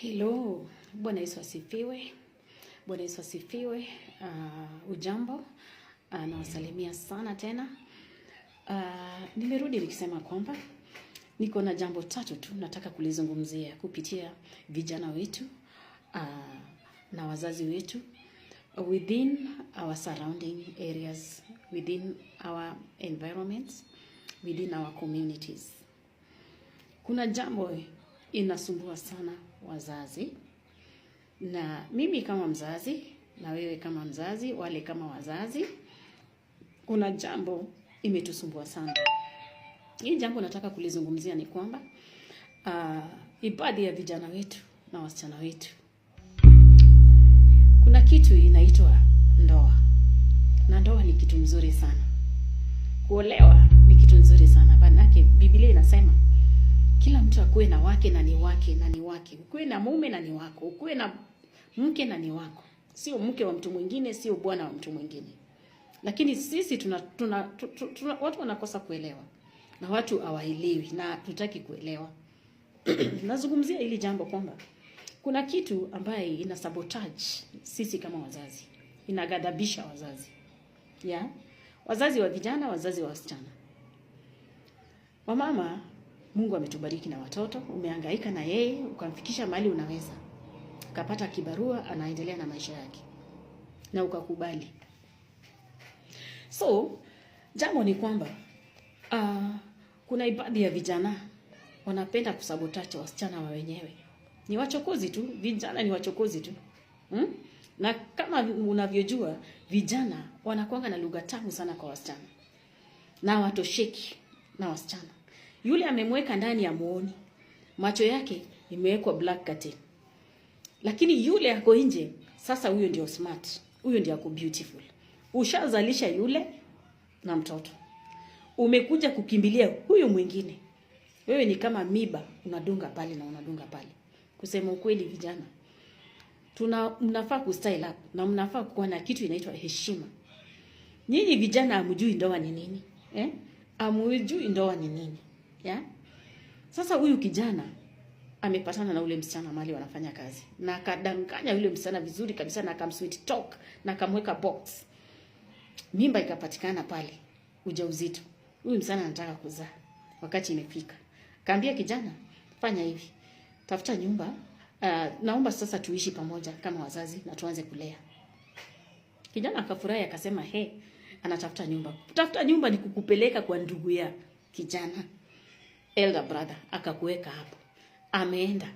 Hello, Bwana Yesu asifiwe. Bwana Yesu asifiwe. Ujambo. Nawasalimia sana tena. Nimerudi nikisema kwamba niko na jambo tatu tu nataka kulizungumzia kupitia vijana wetu na wazazi wetu within our surrounding areas, within our environments, within our communities. Kuna jambo inasumbua sana wazazi, na mimi kama mzazi na wewe kama mzazi, wale kama wazazi, kuna jambo imetusumbua sana. Hii jambo nataka kulizungumzia ni kwamba ibadi ya vijana wetu na wasichana wetu. Kuna kitu inaitwa ndoa. Na ndoa ni kitu mzuri sana. Kuolewa ni kitu nzuri sana. Manake Biblia inasema kila mtu akuwe na wake na ni wake na ni wake. Ukuwe na mume na ni wako. Ukuwe na mke na ni wako. Sio mke wa mtu mwingine, sio bwana wa mtu mwingine. Lakini sisi watu wanakosa kuelewa. Na watu hawaelewi na tutaki kuelewa. Nazungumzia hili jambo kwamba kuna kitu ambaye ina sabotage sisi kama wazazi. Inaghadhabisha wazazi. Ya? Wazazi wa vijana, wazazi wa wasichana. Wamama, Mungu ametubariki na watoto, umehangaika na yeye, ukamfikisha mahali unaweza. Ukapata kibarua, anaendelea na maisha yake. Na ukakubali. So, jambo ni kwamba kuna ibadi ya vijana wanapenda kusabotage wasichana wa wenyewe. Ni wachokozi tu, vijana ni wachokozi tu. Na kama unavyojua, vijana wanakuanga na lugha tamu sana kwa wasichana. Na watosheki na wasichana. Yule amemweka ndani ya muoni. Macho yake imewekwa black curtain. Lakini yule ako nje, sasa huyo ndio smart. Huyo ndio ako beautiful. Ushazalisha yule na mtoto. Umekuja kukimbilia huyo mwingine. Wewe ni kama miba, unadunga pale na unadunga pale. Kusema ukweli vijana, mnafaa kustyle up na mnafaa kuwa na kitu inaitwa heshima. Nyinyi vijana hamjui ndoa ni nini? Hamjui ndoa ni nini? Ya? Sasa huyu kijana amepatana na ule msichana mahali wanafanya kazi. Na akadanganya yule msichana vizuri kabisa na akamsweet talk na akamweka box. Mimba ikapatikana pale, ujauzito. Huyu msichana anataka kuzaa wakati imefika. Kaambia kijana, fanya hivi. Tafuta nyumba, naomba sasa tuishi pamoja kama wazazi na tuanze kulea. Kijana akafurahi akasema, anatafuta nyumba. Kutafuta nyumba ni kukupeleka kwa ndugu ya kijana. Elder brother akakuweka hapo. Ameenda.